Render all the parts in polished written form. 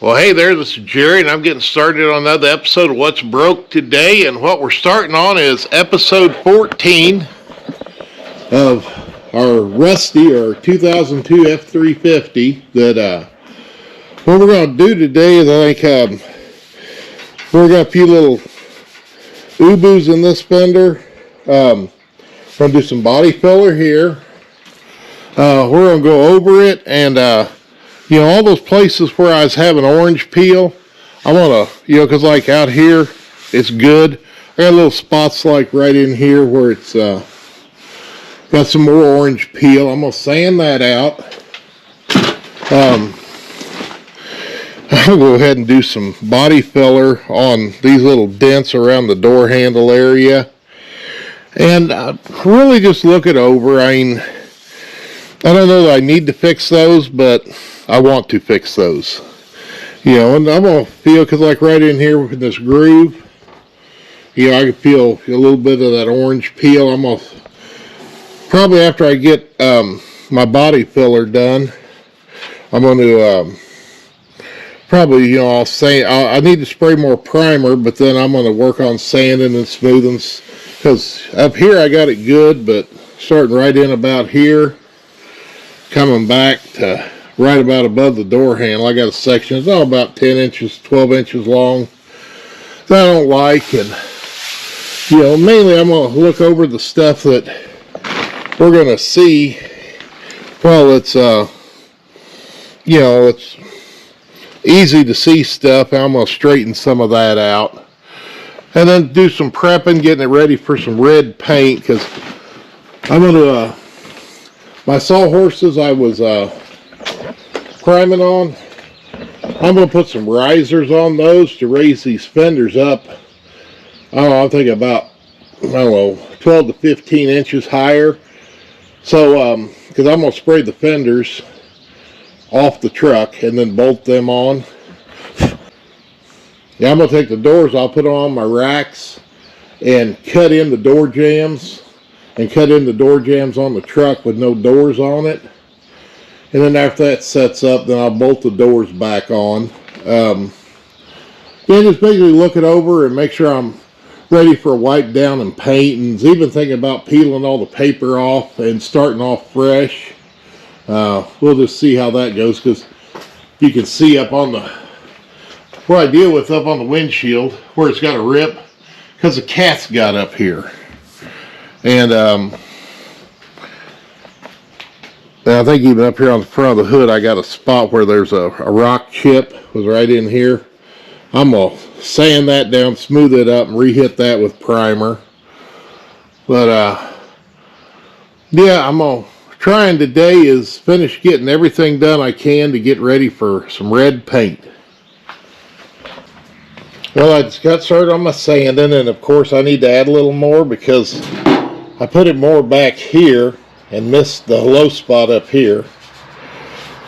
Well, hey there, this is Jerry, and I'm getting started on another episode of What's Broke today. And what we're starting on is episode 14 of our Rusty, or 2002 F350. What we're going to do today is I think we're got a few little ubus in this fender. Going to do some body filler here. We're going to go over it and all those places where I was having orange peel, I want to, because like out here, it's good. I got little spots like right in here where it's got some more orange peel. I'm going to sand that out. I'll go ahead and do some body filler on these little dents around the door handle area. And really just look it over. I mean, I don't know that I need to fix those, but I want to fix those. And I'm going to feel, because like right in here with this groove, I can feel a little bit of that orange peel. I'm going to, probably after I get my body filler done, I'm going to probably, I'll say, I need to spray more primer, but then I'm going to work on sanding and smoothing, because up here I got it good, but starting right in about here, coming back to right about above the door handle, I got a section, it's all about 10 inches, 12 inches long, that I don't like. And mainly I'm going to look over the stuff that we're going to see. Well, it's it's easy to see stuff. I'm going to straighten some of that out and then do some prepping, getting it ready for some red paint, because I'm going to my sawhorses I was priming on, I'm going to put some risers on those to raise these fenders up. I don't know, I'm thinking about, 12 to 15 inches higher. So, because I'm going to spray the fenders off the truck and then bolt them on. Yeah, I'm going to take the doors, I'll put them on my racks and cut in the door jambs. And cut in the door jambs on the truck with no doors on it. And then after that sets up, then I'll bolt the doors back on. Just basically look it over and make sure I'm ready for a wipe down and paint. And even thinking about peeling all the paper off and starting off fresh. We'll just see how that goes, because you can see up on the, what I deal with up on the windshield where it's got a rip, because the cat's got up here. And I think even up here on the front of the hood, I got a spot where there's a rock chip was right in here. I'm going to sand that down, smooth it up, and re-hit that with primer. But yeah, I'm going to trying today is finish getting everything done I can to get ready for some red paint. Well, I just got started on my sanding, and of course I need to add a little more because I put it more back here and missed the low spot up here.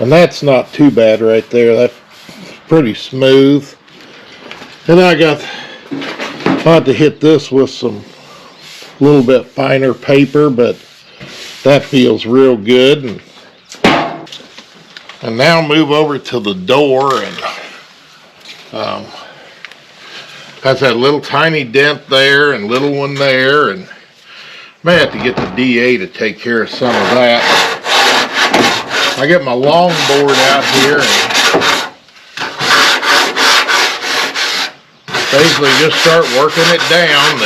And that's not too bad right there. That's pretty smooth. And I had to hit this with some little bit finer paper, but that feels real good. And now move over to the door, and has that little tiny dent there and little one there, and may have to get the DA to take care of some of that. I get my long board out here and basically just start working it down.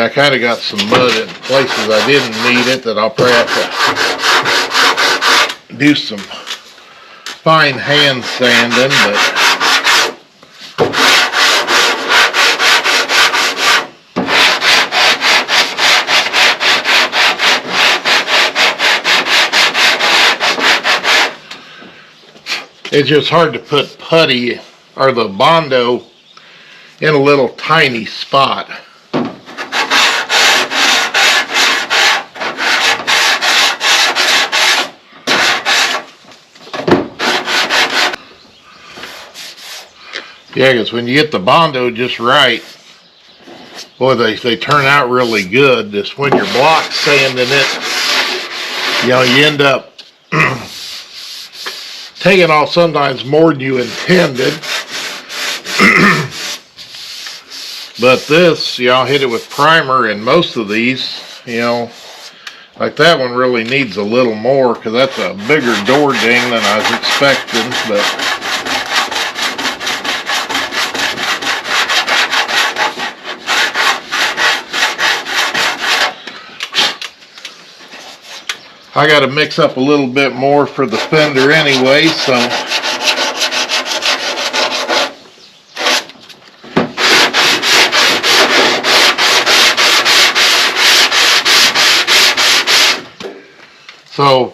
I kind of got some mud in places I didn't need it that I'll probably have to do some fine hand sanding, but it's just hard to put putty or the Bondo in a little tiny spot. Yeah, because when you get the Bondo just right, boy, they turn out really good. Just when you're block sanding it, you end up taking off sometimes more than you intended. But this, you know, I'll hit it with primer, and most of these, you know, like that one really needs a little more because that's a bigger door ding than I was expecting. But I got to mix up a little bit more for the fender anyway, so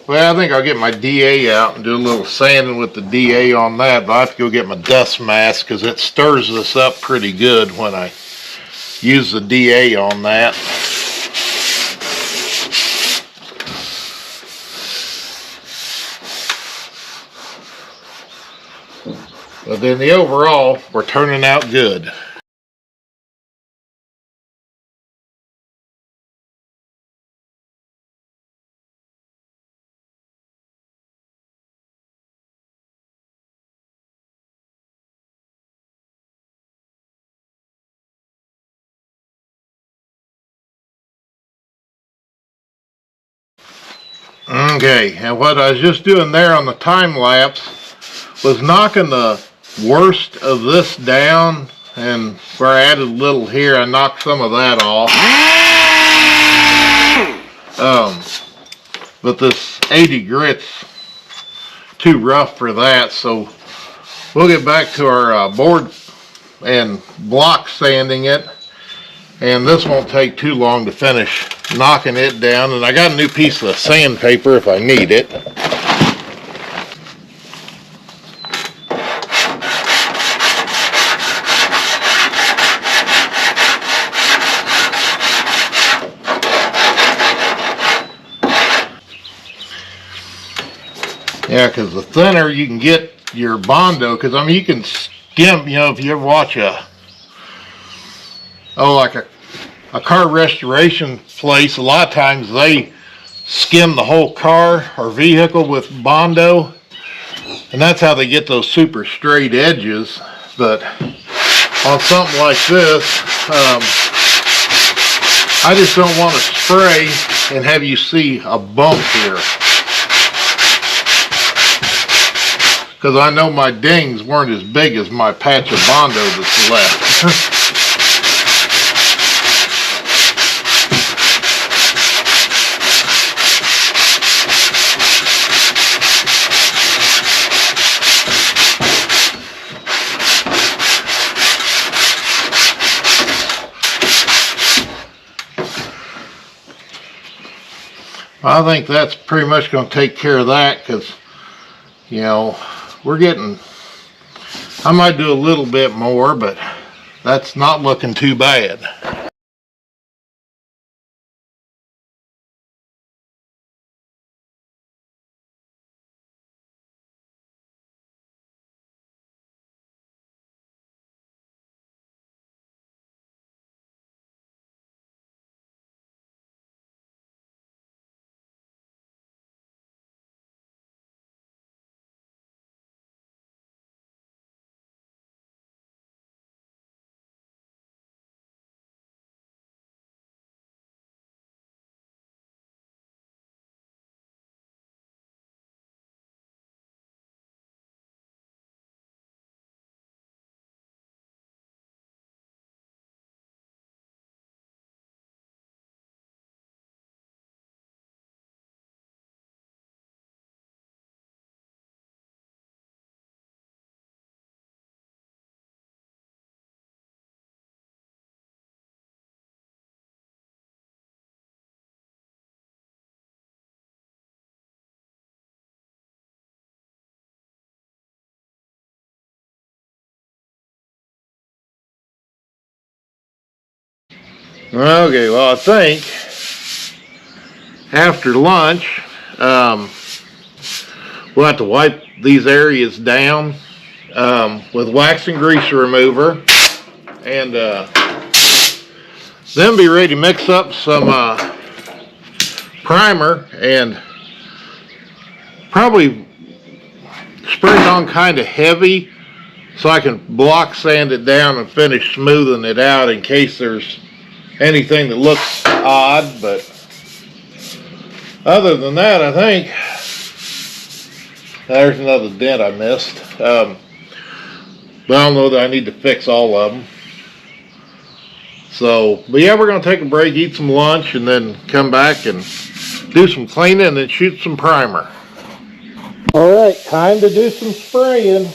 well, I think I'll get my DA out and do a little sanding with the DA on that, but I have to go get my dust mask because it stirs this up pretty good when I use the DA on that. But then the overall, we're turning out good. Okay, and what I was just doing there on the time lapse was knocking the worst of this down, and where I added a little here, I knocked some of that off. But this 80 grit's too rough for that, so we'll get back to our board and block sanding it, and this won't take too long to finish knocking it down. And I got a new piece of sandpaper if I need it. Yeah, because the thinner you can get your Bondo, because I mean you can skim, you know, if you ever watch like a car restoration place, a lot of times they skim the whole car or vehicle with Bondo, and that's how they get those super straight edges. But on something like this, I just don't want to spray and have you see a bump here, because I know my dings weren't as big as my patch of Bondo that's left. I think that's pretty much going to take care of that, because, you know, we're getting, I might do a little bit more, but that's not looking too bad. Okay, well, I think after lunch, we'll have to wipe these areas down with wax and grease remover, and then be ready to mix up some primer, and probably spray it on kind of heavy so I can block sand it down and finish smoothing it out in case there's anything that looks odd. But other than that, I think there's another dent I missed. But I don't know that I need to fix all of them. So, but yeah, we're going to take a break, eat some lunch, and then come back and do some cleaning and then shoot some primer. Alright, time to do some spraying.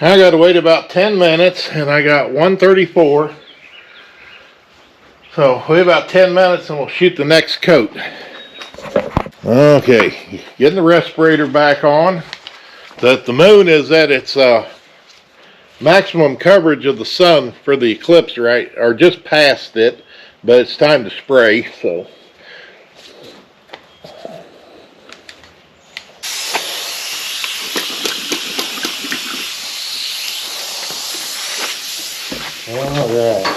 I got to wait about 10 minutes and I got 134. So wait about 10 minutes and we'll shoot the next coat. Okay, getting the respirator back on. The moon is at its maximum coverage of the sun for the eclipse, right? Or just past it, but it's time to spray, so. All right.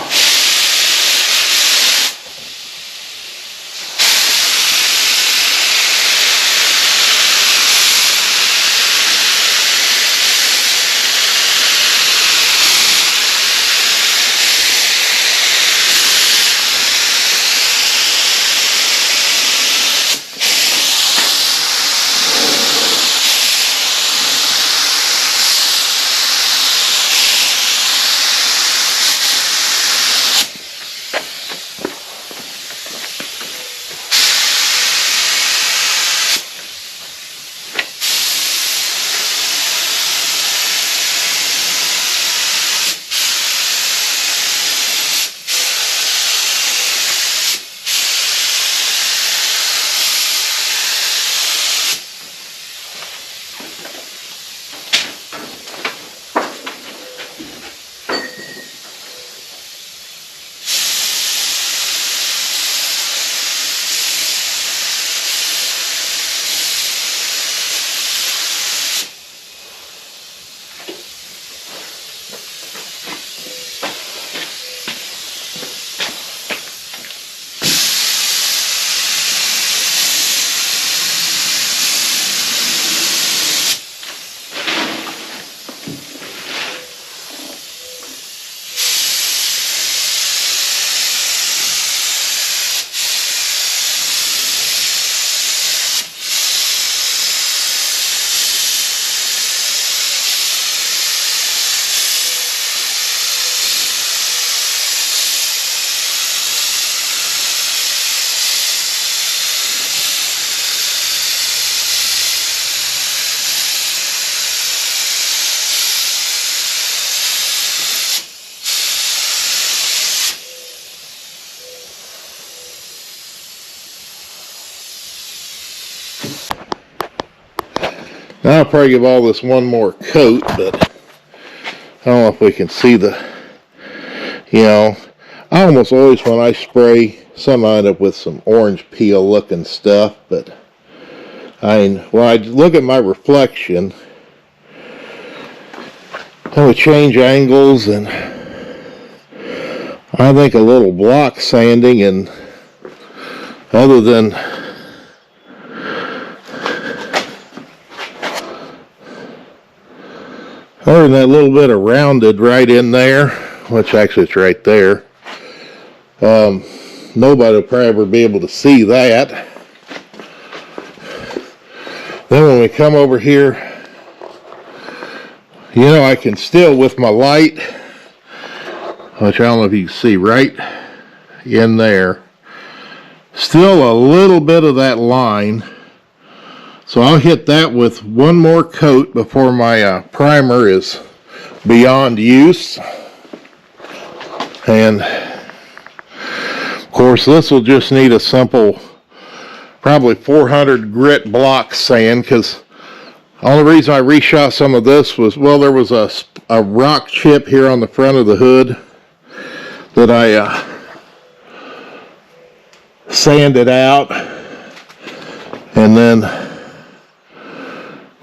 I'll probably give all this one more coat, but I don't know if we can see the, I almost always when I spray some I end up with some orange peel looking stuff, but I mean, when I look at my reflection, I would change angles, and I think a little block sanding, and other than that little bit of rounded right in there, which actually it's right there, nobody will probably ever be able to see that. Then when we come over here, you know, I can still, with my light, which I don't know if you can see right in there, still a little bit of that line. So I'll hit that with one more coat before my primer is beyond use. And of course this will just need a simple, probably 400 grit block sand, because the only reason I reshot some of this was, well, there was a rock chip here on the front of the hood that I sanded out, and then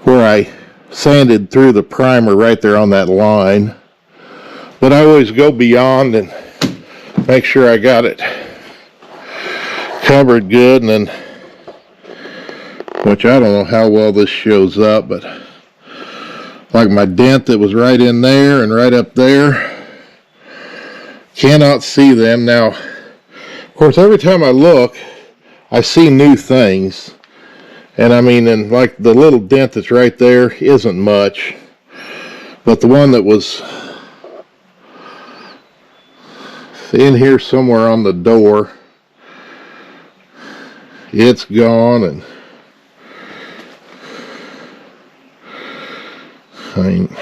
where I sanded through the primer right there on that line. But I always go beyond and make sure I got it covered good, and then, which I don't know how well this shows up, but like my dent that was right in there and right up there, cannot see them. Now, of course, every time I look, I see new things. And I mean, and like the little dent that's right there isn't much, but the one that was in here somewhere on the door, it's gone. And I mean,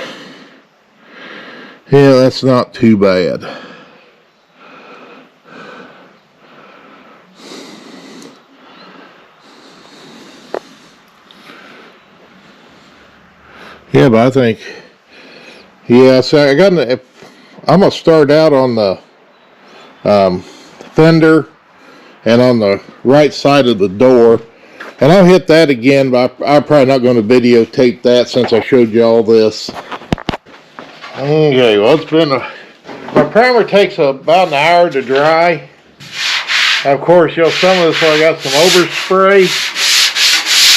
yeah, that's not too bad. Yeah, but I think, yeah, so I'm going to start out on the fender and on the right side of the door, and I'll hit that again, but I'm probably not going to videotape that since I showed you all this. Okay, well, it's been my primer takes about an hour to dry. Of course, you know, some of this, I got some overspray.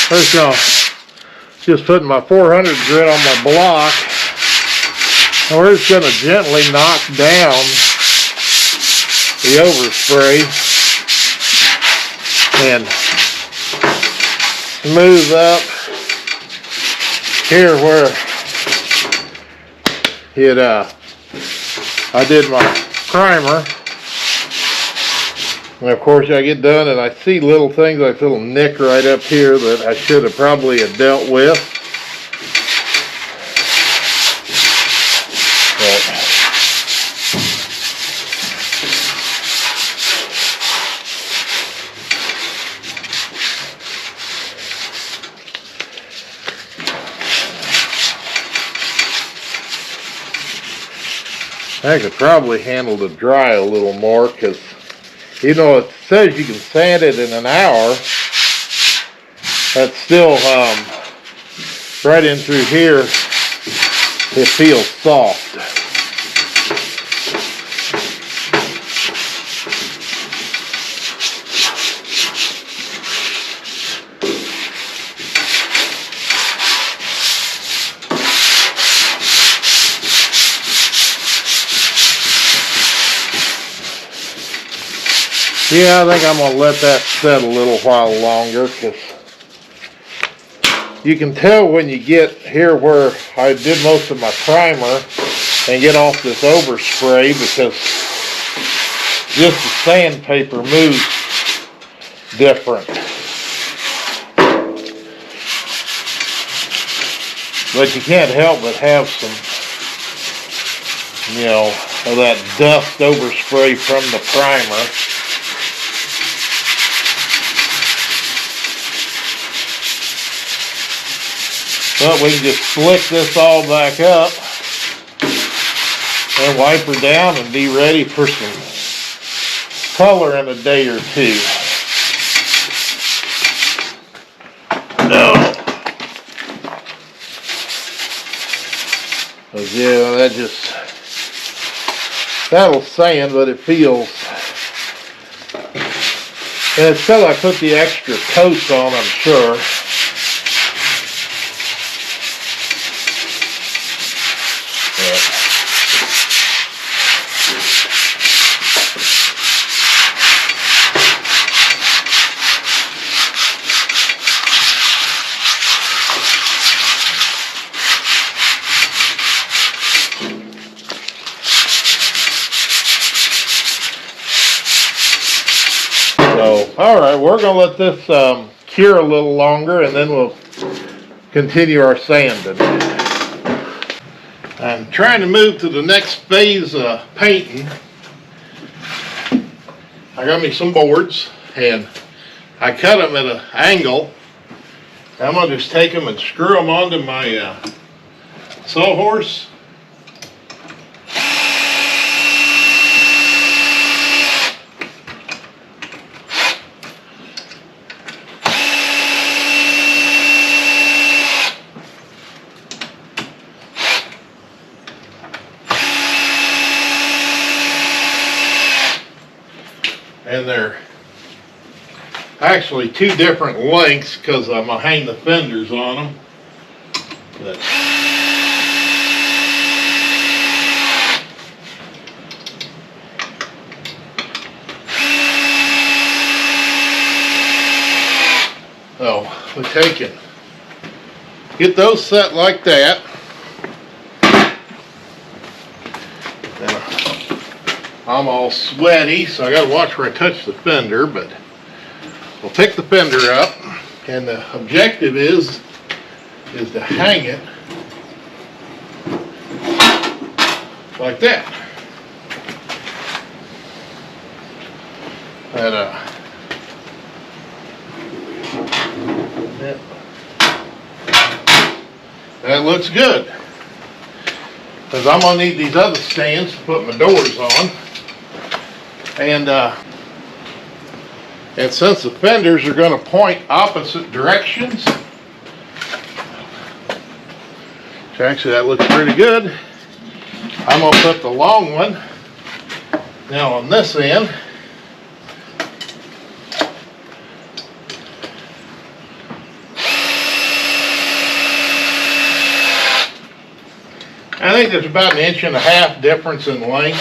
First, you know, just putting my 400 grit on my block, and we're just going to gently knock down the overspray and smooth up here where I did my primer. And of course I get done and I see little things, like a little nick right up here that I should have probably dealt with. I could probably handle the dry a little more, because even though it says you can sand it in an hour, that's still right in through here, it feels soft. Yeah, I think I'm going to let that set a little while longer, because you can tell when you get here where I did most of my primer and get off this overspray, because just the sandpaper moves different. But you can't help but have some, you know, of that dust overspray from the primer. But we can just slick this all back up and wipe her down and be ready for some color in a day or two. No. Cause yeah, that'll sand, but it feels, and it's because I put the extra coats on, I'm sure. So, alright, we're going to let this cure a little longer, and then we'll continue our sanding. I'm trying to move to the next phase of painting. I got me some boards, and I cut them at an angle. I'm going to just take them and screw them onto my sawhorse. And they're actually two different lengths because I'm going to hang the fenders on them. But so we take it, get those set like that. I'm all sweaty, so I got to watch where I touch the fender, but we'll pick the fender up, and the objective is to hang it like that. That looks good, because I'm going to need these other stands to put my doors on. And since the fenders are going to point opposite directions, which actually that looks pretty good, I'm going to put the long one now on this end. I think there's about 1.5 inches difference in length.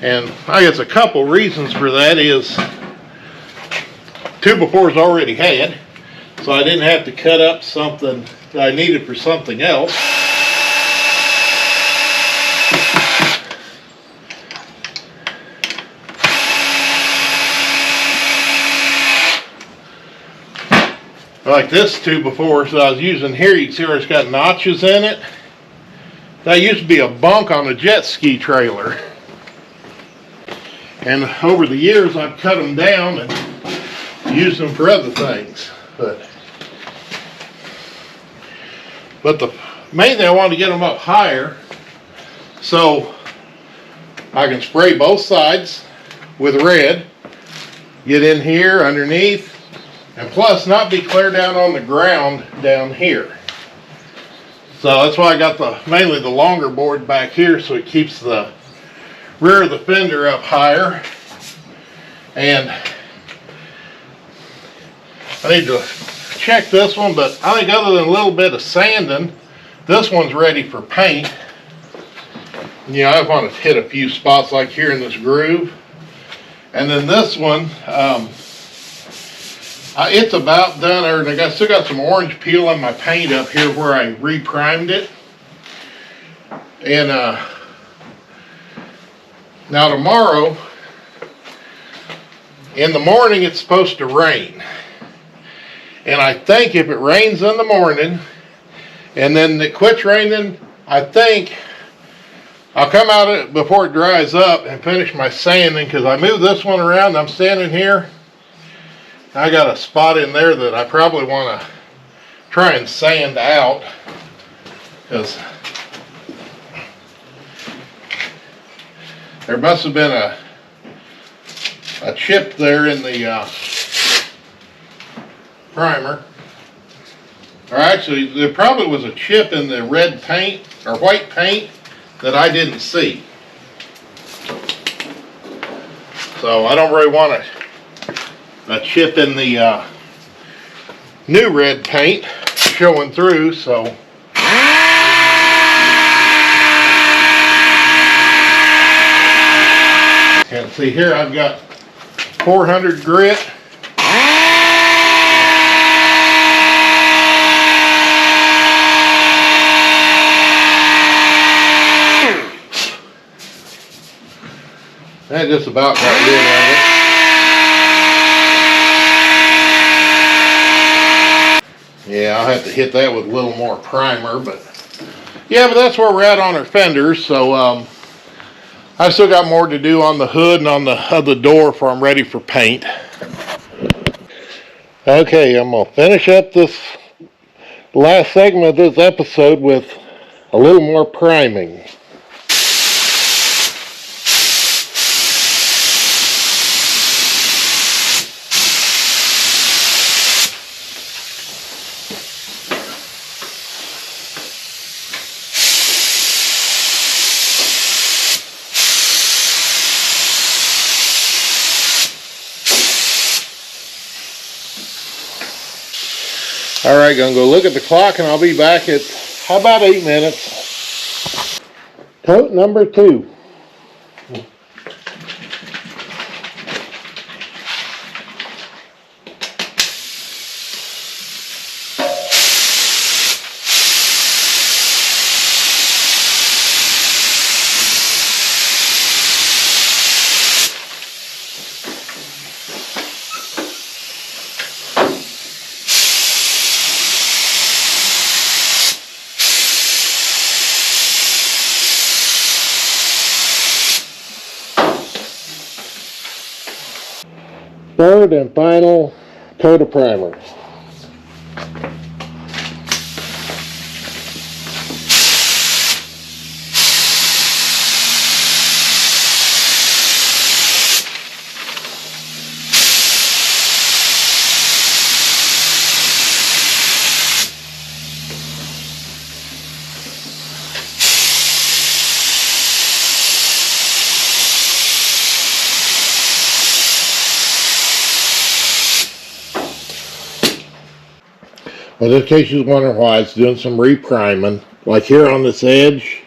And I guess a couple reasons for that is 2x4's already had, so I didn't have to cut up something that I needed for something else. Like this 2x4 that I was using here, you can see where it's got notches in it. That used to be a bunk on a jet ski trailer. And over the years I've cut them down and used them for other things. But the main thing, I want to get them up higher so I can spray both sides with red, get in here underneath, and plus not be clear down on the ground down here. So that's why I got mainly the longer board back here, so it keeps the rear of the fender up higher. And I need to check this one, but I think other than a little bit of sanding, this one's ready for paint. You know, I want to hit a few spots like here in this groove. And then this one, it's about done, or I still got some orange peel on my paint up here where I re-primed it. And now tomorrow, in the morning, it's supposed to rain. And I think if it rains in the morning, and then it quits raining, I think I'll come out before it dries up and finish my sanding, because I moved this one around. I'm standing here. I got a spot in there that I probably want to try and sand out, because there must have been a chip there in the primer. Or actually, there probably was a chip in the red paint or white paint that I didn't see. So I don't really want a chip in the new red paint showing through, so and see here I've got 400 grit. That just about got rid of it. Yeah, I'll have to hit that with a little more primer, but yeah, but that's where we're at on our fenders. So I've still got more to do on the hood and on the other door before I'm ready for paint. Okay, I'm gonna finish up this last segment of this episode with a little more priming. Alright, gonna go look at the clock and I'll be back at about 8 minutes. Coat number 2. Third and final coat of primer. Well, just in case you was wondering why, it's doing some repriming. Like here on this edge,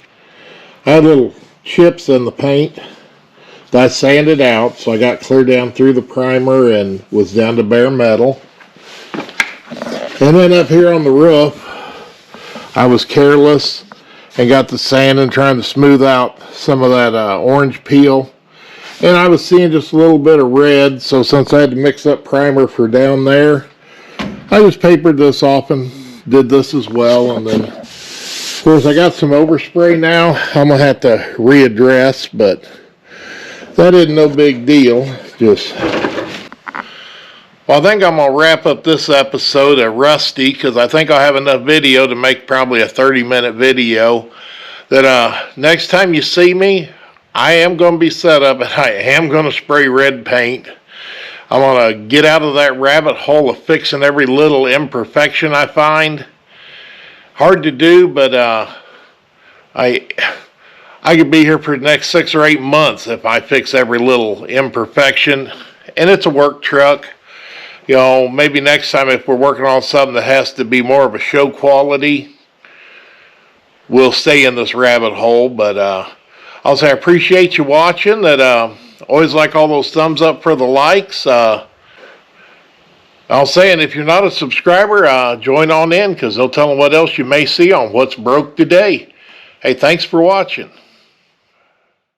I had little chips in the paint that I sanded out, so I got clear down through the primer and was down to bare metal. And then up here on the roof, I was careless and got the sand and trying to smooth out some of that orange peel. And I was seeing just a little bit of red, so since I had to mix up primer for down there, I just papered this off and did this as well. And then, of course, I got some overspray now I'm going to have to readdress, but that isn't no big deal. Just, well, I think I'm going to wrap up this episode of Rusty, because I think I'll have enough video to make probably a 30-minute video. That next time you see me, I am going to be set up and I am going to spray red paint. I want to get out of that rabbit hole of fixing every little imperfection I find. Hard to do, but I could be here for the next 6 or 8 months if I fix every little imperfection. And it's a work truck. You know, maybe next time if we're working on something that has to be more of a show quality, we'll stay in this rabbit hole. But I'll say I appreciate you watching. That always like all those thumbs up for the likes. I'll say, and if you're not a subscriber, join on in, because they'll tell them what else you may see on What's Broke Today. Hey, thanks for watching.